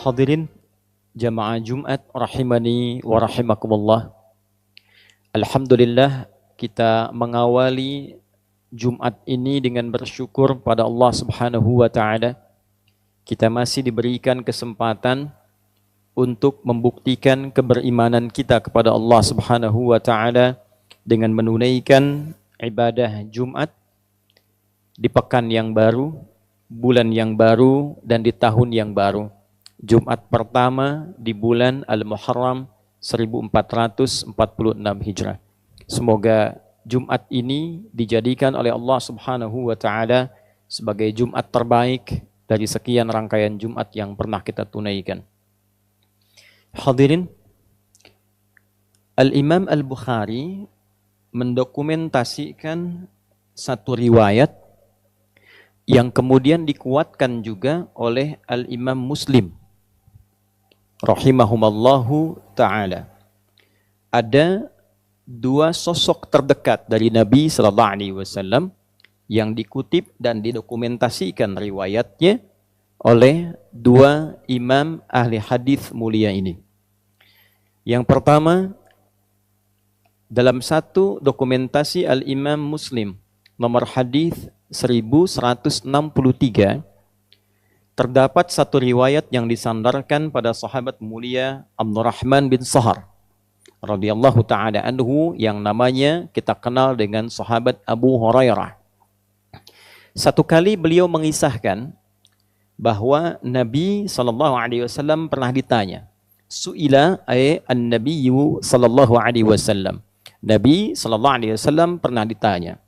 Hadirin jamaah Jumat rahimani wa rahimakumullah. Alhamdulillah kita mengawali Jumat ini dengan bersyukur pada Allah Subhanahu wa taala. Kita masih diberikan kesempatan untuk membuktikan keberimanan kita kepada Allah Subhanahu wa taala dengan menunaikan ibadah Jumat di pekan yang baru, bulan yang baru, dan di tahun yang baru. Jumat pertama di bulan Al-Muharram 1446 Hijrah. Semoga Jumat ini dijadikan oleh Allah Subhanahu wa taala sebagai Jumat terbaik dari sekian rangkaian Jumat yang pernah kita tunaikan. Hadirin, Al-Imam Al-Bukhari mendokumentasikan satu riwayat yang kemudian dikuatkan juga oleh Al-Imam Muslim rahimahumallahu ta'ala. Ada dua sosok terdekat dari Nabi sallallahu alaihi wasallam yang dikutip dan didokumentasikan riwayatnya oleh dua imam ahli hadis mulia ini. Yang pertama, dalam satu dokumentasi Al-Imam Muslim nomor hadis 1163 terdapat satu riwayat yang disandarkan pada sahabat mulia Abdurrahman bin Sahar radhiyallahu taala anhu yang namanya kita kenal dengan sahabat Abu Hurairah. Satu kali beliau mengisahkan bahwa Nabi sallallahu alaihi wasallam pernah ditanya, suila an-nabiyyu sallallahu alaihi wasallam. Nabi sallallahu alaihi wasallam pernah ditanya,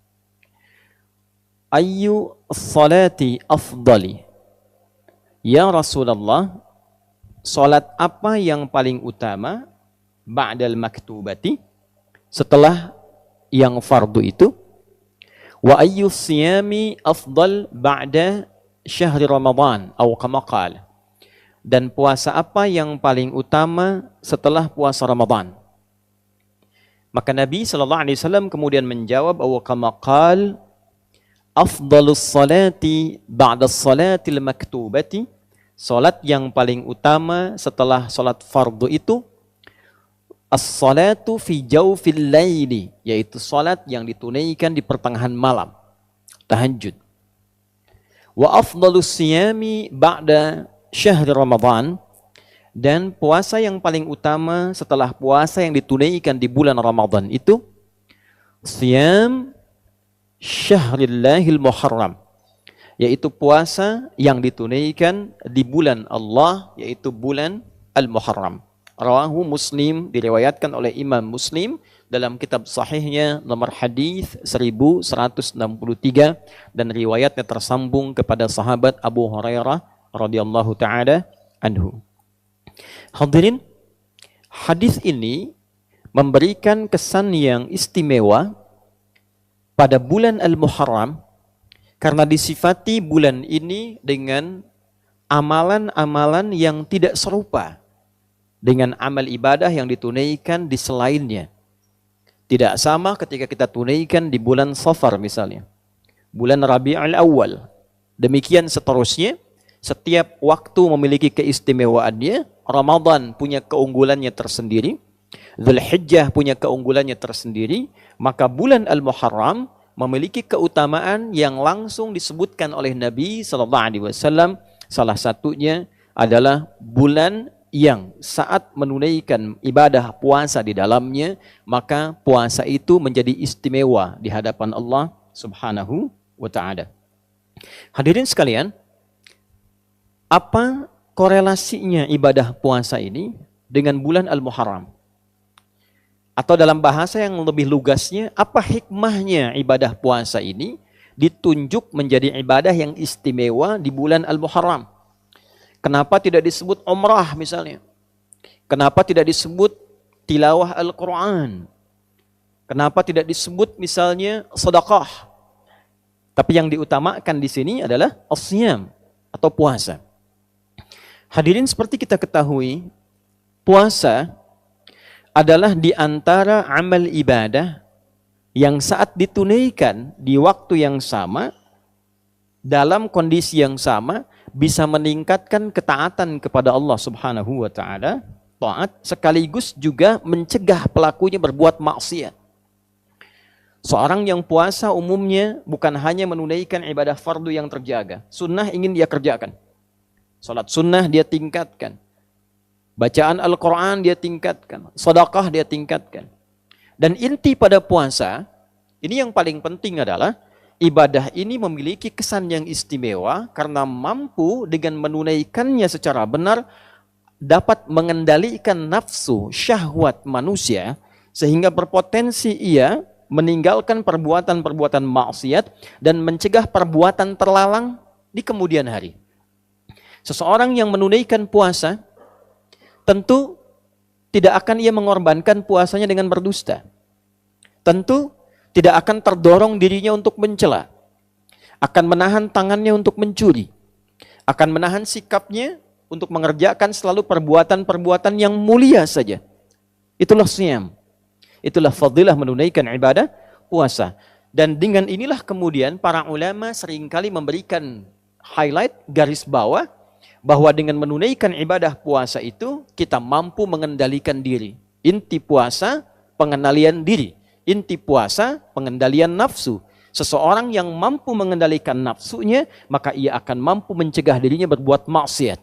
ayyu salati afdali? Ya Rasulullah, salat apa yang paling utama ba'dal maktubati, setelah yang fardu itu? Wa ayyu siyami afdal ba'da syahri Ramadan atau kama qala, dan puasa apa yang paling utama setelah puasa Ramadan? Maka Nabi sallallahu alaihi wasallam kemudian menjawab, aw kama qala afdalus salati ba'da salatil maktubati, salat yang paling utama setelah salat fardu itu as-salatu fi jawfil laili, yaitu salat yang ditunaikan di pertengahan malam, tahajud. Wa afdalus siyami ba'da syahri Ramadan, dan puasa yang paling utama setelah puasa yang ditunaikan di bulan Ramadan itu siyam Syahrillahil Muharram, yaitu puasa yang ditunaikan di bulan Allah, yaitu bulan Al-Muharram. Rawahu Muslim, diriwayatkan oleh Imam Muslim dalam kitab sahihnya nomor hadis 1163, dan riwayatnya tersambung kepada sahabat Abu Hurairah radhiyallahu taala anhu. Hadirin, hadis ini memberikan kesan yang istimewa pada bulan Al-Muharram karena disifati bulan ini dengan amalan-amalan yang tidak serupa dengan amal ibadah yang ditunaikan di selainnya. Tidak sama ketika kita tunaikan di bulan Safar misalnya, bulan Rabiul Awal. Demikian seterusnya, setiap waktu memiliki keistimewaannya. Ramadan punya keunggulannya tersendiri, Dzulhijjah punya keunggulannya tersendiri, maka bulan Al-Muharram memiliki keutamaan yang langsung disebutkan oleh Nabi sallallahu alaihi wasallam. Salah satunya adalah bulan yang saat menunaikan ibadah puasa di dalamnya, maka puasa itu menjadi istimewa di hadapan Allah Subhanahu wa taala. Hadirin sekalian, apa korelasinya ibadah puasa ini dengan bulan Al-Muharram? Atau dalam bahasa yang lebih lugasnya, apa hikmahnya ibadah puasa ini ditunjuk menjadi ibadah yang istimewa di bulan Al-Muharram? Kenapa tidak disebut umrah misalnya? Kenapa tidak disebut tilawah Al-Quran? Kenapa tidak disebut misalnya sedekah? Tapi yang diutamakan di sini adalah as-siyam atau puasa. Hadirin, seperti kita ketahui, puasa adalah di antara amal ibadah yang saat ditunaikan di waktu yang sama dalam kondisi yang sama bisa meningkatkan ketaatan kepada Allah Subhanahu wa taala, taat sekaligus juga mencegah pelakunya berbuat maksiat. Seorang yang puasa umumnya bukan hanya menunaikan ibadah fardu yang terjaga, sunnah ingin dia kerjakan. Salat sunnah dia tingkatkan. Bacaan Al-Quran dia tingkatkan. Sedekah dia tingkatkan. Dan inti pada puasa, ini yang paling penting adalah ibadah ini memiliki kesan yang istimewa karena mampu dengan menunaikannya secara benar dapat mengendalikan nafsu syahwat manusia sehingga berpotensi ia meninggalkan perbuatan-perbuatan maksiat dan mencegah perbuatan terlarang di kemudian hari. Seseorang yang menunaikan puasa tentu tidak akan ia mengorbankan puasanya dengan berdusta. Tentu tidak akan terdorong dirinya untuk mencela. Akan menahan tangannya untuk mencuri. Akan menahan sikapnya untuk mengerjakan selalu perbuatan-perbuatan yang mulia saja. Itulah siyam. Itulah fadilah menunaikan ibadah puasa. Dan dengan inilah kemudian para ulama seringkali memberikan highlight, garis bawah, bahwa dengan menunaikan ibadah puasa itu kita mampu mengendalikan diri. Inti puasa, pengendalian diri. Inti puasa, pengendalian nafsu. Seseorang yang mampu mengendalikan nafsunya, maka ia akan mampu mencegah dirinya berbuat maksiat.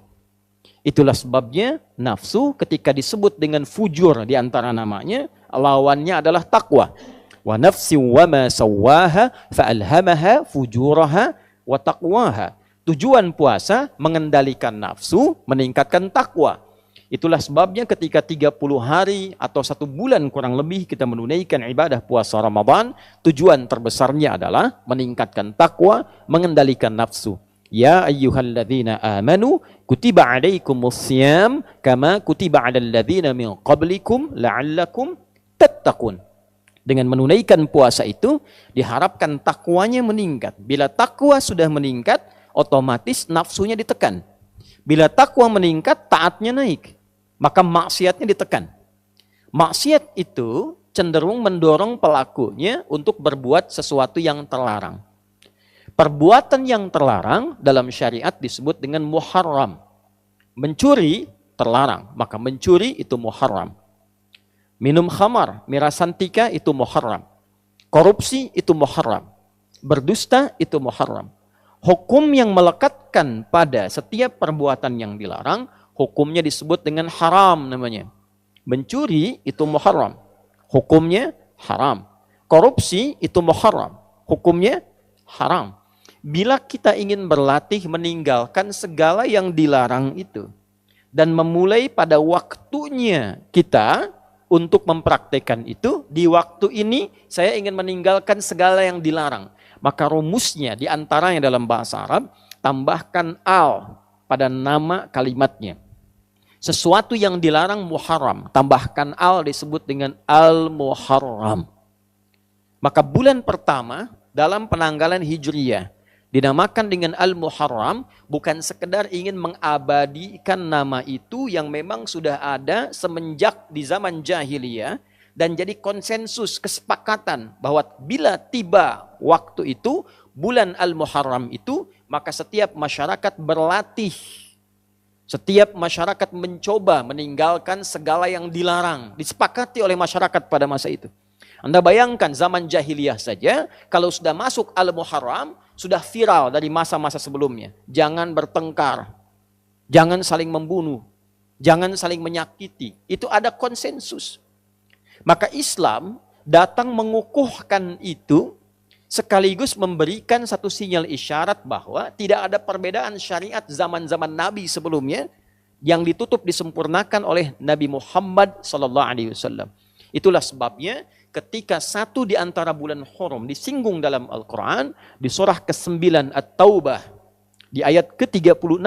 Itulah sebabnya nafsu ketika disebut dengan fujur di antara namanya, lawannya adalah takwa. Wa nafsi wa ma sawwaha fa'alhamaha fujuraha wa taqwaha. Tujuan puasa mengendalikan nafsu, meningkatkan takwa. Itulah sebabnya ketika 30 hari atau 1 bulan kurang lebih kita menunaikan ibadah puasa Ramadan, tujuan terbesarnya adalah meningkatkan takwa, mengendalikan nafsu. Ya ayyuhalladzina amanu kutiba alaikumussyam kama kutiba alal ladzina min qablikum la'allakum tattaqun. Dengan menunaikan puasa itu diharapkan takwanya meningkat. Bila takwa sudah meningkat, otomatis nafsunya ditekan. Bila takwa meningkat, taatnya naik. Maka maksiatnya ditekan. Maksiat itu cenderung mendorong pelakunya untuk berbuat sesuatu yang terlarang. Perbuatan yang terlarang dalam syariat disebut dengan muharram. Mencuri terlarang, maka mencuri itu muharram. Minum khamar, miras santika itu muharram. Korupsi itu muharram. Berdusta itu muharram. Hukum yang melekatkan pada setiap perbuatan yang dilarang, hukumnya disebut dengan haram namanya. Mencuri itu muharram, hukumnya haram. Korupsi itu muharram, hukumnya haram. Bila kita ingin berlatih meninggalkan segala yang dilarang itu dan memulai pada waktunya kita untuk mempraktekkan itu, di waktu ini saya ingin meninggalkan segala yang dilarang. Maka rumusnya di antaranya dalam bahasa Arab, tambahkan al pada nama kalimatnya. Sesuatu yang dilarang muharram, tambahkan al disebut dengan al-muharram. Maka bulan pertama dalam penanggalan Hijriyah dinamakan dengan al-muharram bukan sekedar ingin mengabadikan nama itu yang memang sudah ada semenjak di zaman jahiliyah dan jadi konsensus kesepakatan bahwa bila tiba waktu itu bulan al-muharram itu maka setiap masyarakat berlatih. Setiap masyarakat mencoba meninggalkan segala yang dilarang. Disepakati oleh masyarakat pada masa itu. Anda bayangkan zaman jahiliyah saja, kalau sudah masuk Al-Muharram, sudah viral dari masa-masa sebelumnya. Jangan bertengkar, jangan saling membunuh, jangan saling menyakiti. Itu ada konsensus. Maka Islam datang mengukuhkan itu, sekaligus memberikan satu sinyal isyarat bahwa tidak ada perbedaan syariat zaman-zaman Nabi sebelumnya yang ditutup disempurnakan oleh Nabi Muhammad SAW. Itulah sebabnya ketika satu di antara bulan Hurum disinggung dalam Al-Quran, di surah ke-9 At-Taubah, di ayat ke-36,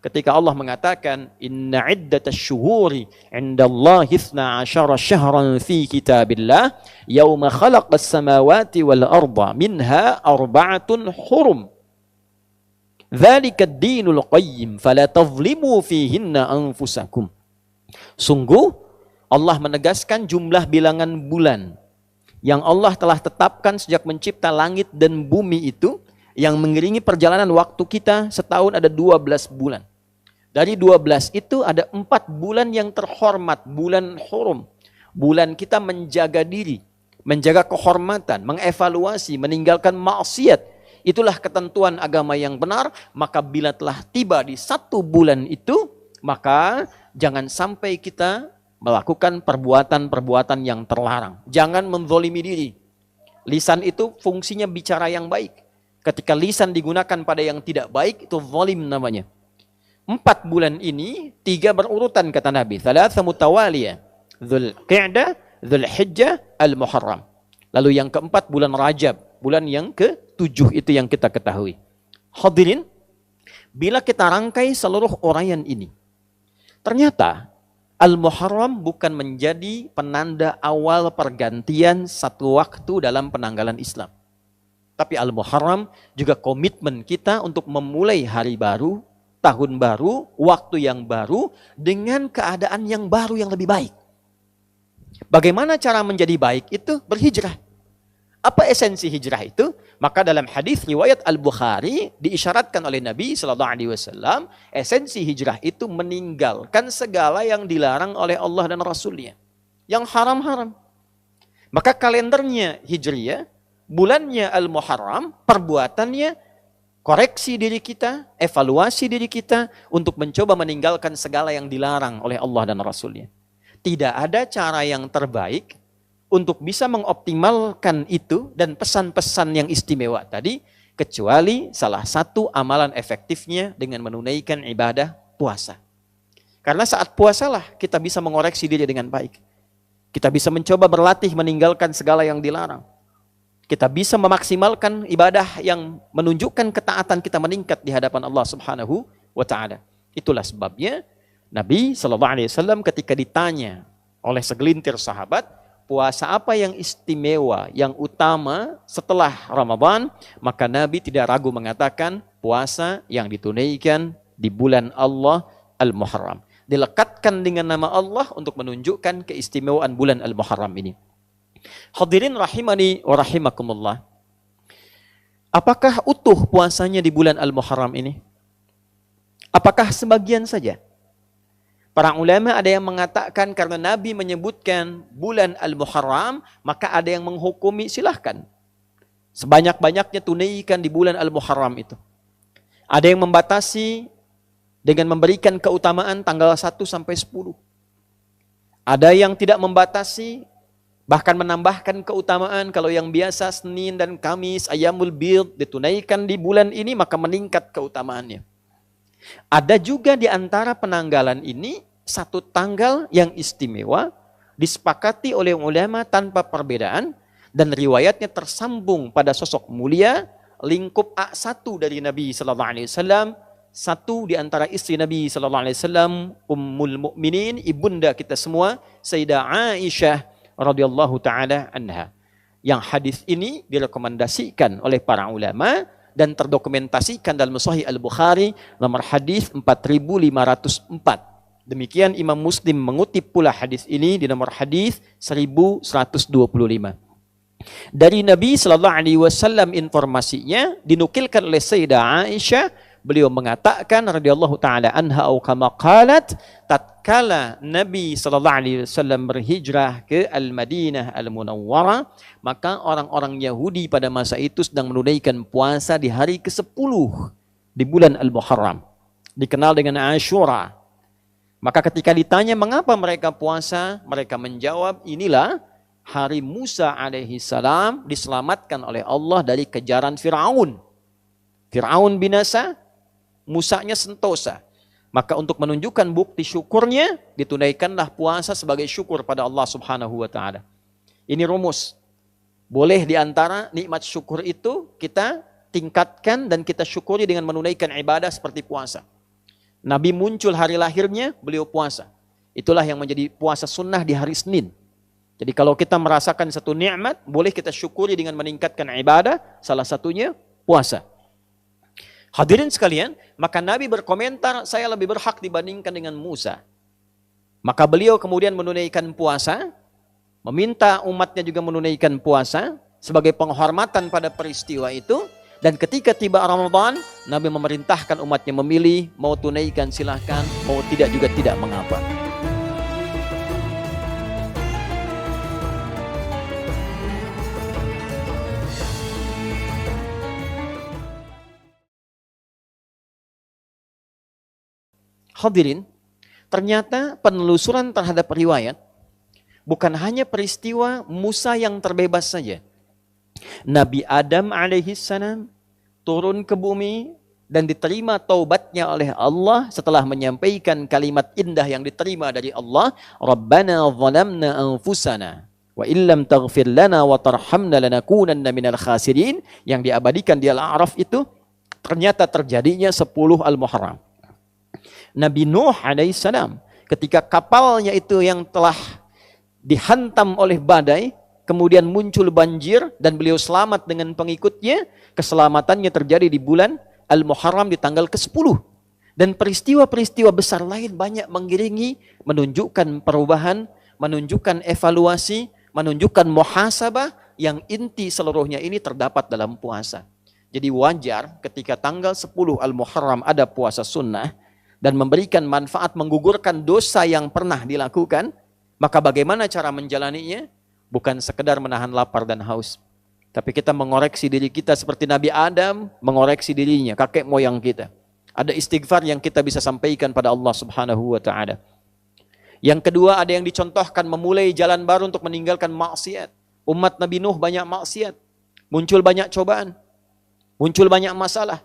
ketika Allah mengatakan, Inna iddatasy syuhuri indallahi 12 syahran fi kitabillah, yauma khalaqas samawati wal arda, minha arba'atun hurum. Dzalika ad-dinul qayyim, fala tadhlimu fihinna anfusakum. Sungguh, Allah menegaskan jumlah bilangan bulan yang Allah telah tetapkan sejak mencipta langit dan bumi itu Yang mengiringi perjalanan waktu kita setahun ada 12 bulan. Dari 12 itu ada 4 bulan yang terhormat, bulan hurum. Bulan kita menjaga diri, menjaga kehormatan, mengevaluasi, meninggalkan maksiat. Itulah ketentuan agama yang benar. Maka bila telah tiba di 1 bulan itu, maka jangan sampai kita melakukan perbuatan-perbuatan yang terlarang. Jangan menzolimi diri. Lisan itu fungsinya bicara yang baik. Ketika lisan digunakan pada yang tidak baik, itu zalim namanya. 4 bulan ini 3 berurutan kata Nabi. Thalatha mutawaliyah. Dzulqa'dah, Dzulhijjah, Al-Muharram. Lalu yang keempat bulan Rajab. Bulan yang ke-7 itu yang kita ketahui. Hadirin, bila kita rangkai seluruh uraian ini, ternyata Al-Muharram bukan menjadi penanda awal pergantian satu waktu dalam penanggalan Islam. Tapi Al-Muharram juga komitmen kita untuk memulai hari baru, tahun baru, waktu yang baru, dengan keadaan yang baru yang lebih baik. Bagaimana cara menjadi baik itu? Berhijrah. Apa esensi hijrah itu? Maka dalam hadis riwayat Al-Bukhari diisyaratkan oleh Nabi SAW, esensi hijrah itu meninggalkan segala yang dilarang oleh Allah dan Rasulnya. Yang haram-haram. Maka kalendernya hijriyah, bulannya Al-Muharram, perbuatannya koreksi diri kita, evaluasi diri kita untuk mencoba meninggalkan segala yang dilarang oleh Allah dan Rasulnya. Tidak ada cara yang terbaik untuk bisa mengoptimalkan itu dan pesan-pesan yang istimewa tadi, kecuali salah satu amalan efektifnya dengan menunaikan ibadah puasa. Karena saat puasalah kita bisa mengoreksi diri dengan baik. Kita bisa mencoba berlatih meninggalkan segala yang dilarang. Kita bisa memaksimalkan ibadah yang menunjukkan ketaatan kita meningkat di hadapan Allah Subhanahu wa taala. Itulah sebabnya Nabi SAW ketika ditanya oleh segelintir sahabat, puasa apa yang istimewa, yang utama setelah Ramadan, maka Nabi tidak ragu mengatakan puasa yang ditunaikan di bulan Allah Al-Muharram. Dilekatkan dengan nama Allah untuk menunjukkan keistimewaan bulan Al-Muharram ini. Hadirin rahimani wa rahimakumullah. Apakah utuh puasanya di bulan Al-Muharram ini? Apakah sebagian saja? Para ulama ada yang mengatakan karena Nabi menyebutkan bulan Al-Muharram, maka ada yang menghukumi silahkan. Sebanyak-banyaknya tunaikan di bulan Al-Muharram itu. Ada yang membatasi dengan memberikan keutamaan tanggal 1 sampai 10. Ada yang tidak membatasi, bahkan menambahkan keutamaan kalau yang biasa Senin dan Kamis, Ayyamul Bid ditunaikan di bulan ini maka meningkat keutamaannya. Ada juga di antara penanggalan ini satu tanggal yang istimewa disepakati oleh ulama tanpa perbedaan dan riwayatnya tersambung pada sosok mulia lingkup A1 dari Nabi sallallahu alaihi wasallam, satu di antara istri Nabi sallallahu alaihi wasallam, Ummul Mukminin, ibunda kita semua, Sayyidah Aisyah radhiyallahu taala anha. Yang hadis ini direkomendasikan oleh para ulama dan terdokumentasikan dalam Sahih Al-Bukhari nomor hadis 4504. Demikian Imam Muslim mengutip pula hadis ini di nomor hadis 1125. Dari Nabi sallallahu alaihi wasallam informasinya dinukilkan oleh Sayyidah Aisyah, beliau mengatakan radhiyallahu taala anha atau kama qalat, tatkala Nabi sallallahu alaihi wasallam berhijrah ke Al-Madinah Al-Munawwarah, maka orang-orang Yahudi pada masa itu sedang menunaikan puasa di hari ke-10 di bulan Al-Muharram, dikenal dengan Ashura. Maka ketika ditanya mengapa mereka puasa, mereka menjawab, inilah hari Musa alaihi salam diselamatkan oleh Allah dari kejaran Fir'aun. Fir'aun binasa, Musanya sentosa. Maka untuk menunjukkan bukti syukurnya, ditunaikanlah puasa sebagai syukur pada Allah Subhanahu wa taala. Ini rumus. Boleh di antara nikmat syukur itu kita tingkatkan dan kita syukuri dengan menunaikan ibadah seperti puasa. Nabi muncul hari lahirnya, beliau puasa. Itulah yang menjadi puasa sunnah di hari Senin. Jadi kalau kita merasakan satu nikmat, boleh kita syukuri dengan meningkatkan ibadah, salah satunya puasa. Hadirin sekalian, maka Nabi berkomentar, saya lebih berhak dibandingkan dengan Musa. Maka beliau kemudian menunaikan puasa, meminta umatnya juga menunaikan puasa, sebagai penghormatan pada peristiwa itu, Dan ketika tiba Ramadan, Nabi memerintahkan umatnya memilih, mau tunaikan silahkan, mau tidak juga tidak mengapa. Hadirin, ternyata penelusuran terhadap riwayat bukan hanya peristiwa Musa yang terbebas saja. Nabi Adam alaihissalam turun ke bumi dan diterima taubatnya oleh Allah setelah menyampaikan kalimat indah yang diterima dari Allah, Rabbana zalamna anfusana wa illam taghfir lana wa tarhamna lanakunanna minal khasirin, yang diabadikan di Al-A'raf itu ternyata terjadinya 10 Al-Muharram. Nabi Nuh alaihissalam ketika kapalnya itu yang telah dihantam oleh badai, kemudian muncul banjir dan beliau selamat dengan pengikutnya, keselamatannya terjadi di bulan Al-Muharram di tanggal ke-10. Dan peristiwa-peristiwa besar lain banyak mengiringi, menunjukkan perubahan, menunjukkan evaluasi, menunjukkan muhasabah yang inti seluruhnya ini terdapat dalam puasa. Jadi wajar ketika tanggal 10 Al-Muharram ada puasa sunnah dan memberikan manfaat menggugurkan dosa yang pernah dilakukan, maka bagaimana cara menjalaninya? Bukan sekedar menahan lapar dan haus, tapi kita mengoreksi diri kita seperti Nabi Adam mengoreksi dirinya, kakek moyang kita. Ada istighfar yang kita bisa sampaikan pada Allah Subhanahu wa taala. Yang kedua, ada yang dicontohkan memulai jalan baru untuk meninggalkan maksiat. Umat Nabi Nuh banyak maksiat, muncul banyak cobaan, muncul banyak masalah.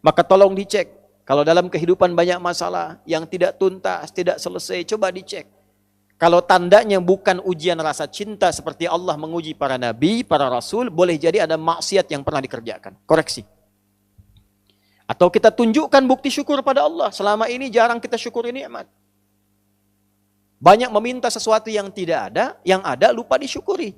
Maka tolong dicek. Kalau dalam kehidupan banyak masalah yang tidak tuntas, tidak selesai, coba dicek. Kalau tandanya bukan ujian rasa cinta seperti Allah menguji para nabi, para rasul, boleh jadi ada maksiat yang pernah dikerjakan. Koreksi. Atau kita tunjukkan bukti syukur pada Allah. Selama ini jarang kita syukuri nikmat. Banyak meminta sesuatu yang tidak ada, yang ada lupa disyukuri.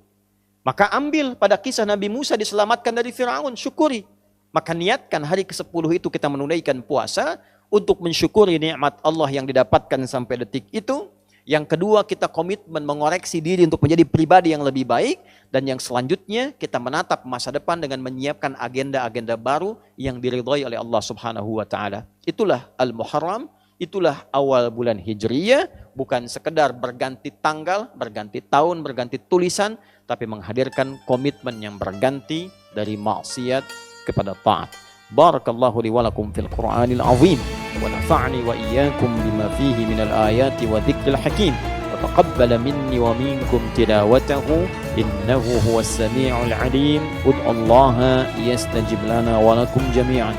Maka ambil pada kisah Nabi Musa diselamatkan dari Firaun, syukuri. Maka niatkan hari ke-10 itu kita menunaikan puasa untuk mensyukuri nikmat Allah yang didapatkan sampai detik itu. Yang kedua, kita komitmen mengoreksi diri untuk menjadi pribadi yang lebih baik. Dan yang selanjutnya, kita menatap masa depan dengan menyiapkan agenda-agenda baru yang diridhai oleh Allah Subhanahu wa taala. Itulah Al-Muharram, itulah awal bulan Hijriyah, bukan sekedar berganti tanggal, berganti tahun, berganti tulisan, tapi menghadirkan komitmen yang berganti dari maksiat kepada taat. Barakallahu li wa lakum fil Qur'anil azim wa nafa'ni wa iyyakum bima fihi minal ayati wa dzikril hakim wa taqabbala minni wa minkum tilawatahu innahu huwas sami'ul alim. Ud'ullaha yastajib lana wa lakum jami'an.